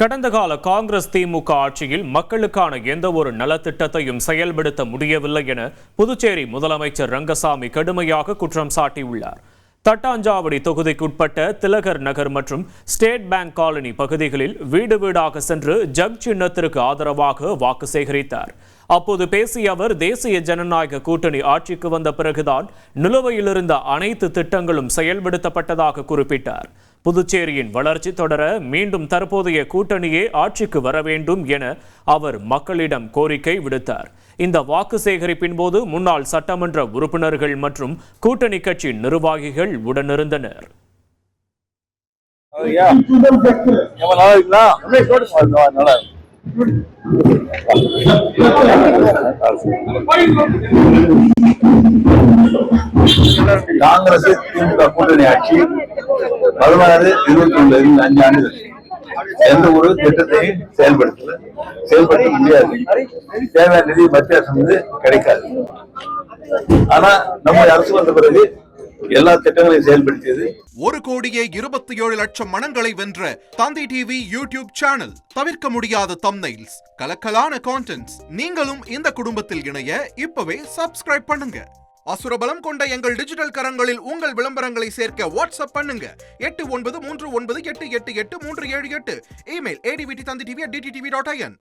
கடந்த கால காங்கிரஸ் திமுக ஆட்சியில் மக்களுக்கான எந்த ஒரு நலத்திட்டத்தையும் செயல்படுத்த முடியவில்லை என புதுச்சேரி முதலமைச்சர் ரங்கசாமி கடுமையாக குற்றம் சாட்டியுள்ளார். தட்டாஞ்சாவடி தொகுதிக்குட்பட்ட திலகர் நகர் மற்றும் ஸ்டேட் பேங்க் காலனி பகுதிகளில் வீடு வீடாக சென்று ஜக் சின்னத்திற்கு ஆதரவாக வாக்கு சேகரித்தார். அப்போது பேசிய அவர், தேசிய ஜனநாயக கூட்டணி ஆட்சிக்கு வந்த பிறகுதான் நிலுவையில் இருந்த அனைத்து திட்டங்களும் செயல்படுத்தப்பட்டதாக குறிப்பிட்டார். புதுச்சேரியின் வளர்ச்சி தொடர மீண்டும் தற்போதைய கூட்டணியே ஆட்சிக்கு வர வேண்டும் என அவர் மக்களிடம் கோரிக்கை விடுத்தார். இந்த வாக்கு சேகரிப்பின் போது முன்னாள் சட்டமன்ற உறுப்பினர்கள் மற்றும் கூட்டணி கட்சி நிர்வாகிகள் உடனிருந்தனர். காங்கிரஸ் திமுக கூட்டணி ஆட்சி 16-21 5 ஆண்டுகள் எந்த ஒரு திட்டத்தையும் செயல்படுத்த முடியாது. தேவையான நிதி மத்திய அரசு கிடைக்காது. ஆனா நம்ம அரசு வந்த பிறகு எல்லா திட்டங்களையும் செயல்படுத்தியது. 1,27,00,000 மனங்களை வென்ற தந்தி டிவி யூடியூப் சேனல். தவிர்க்க முடியாத தம்ப்நெயில்ஸ், கலக்கலான கான்டென்ட்ஸ். நீங்களும் இந்த குடும்பத்தில் இணைய இப்பவே சப்ஸ்கிரைப் பண்ணுங்க. அசுரபலம் கொண்ட எங்கள் டிஜிட்டல் கரங்களில் உங்கள் விளம்பரங்களை சேர்க்க வாட்ஸ்அப் பண்ணுங்க. 8939888378. Email advtthanditv@dttv.in.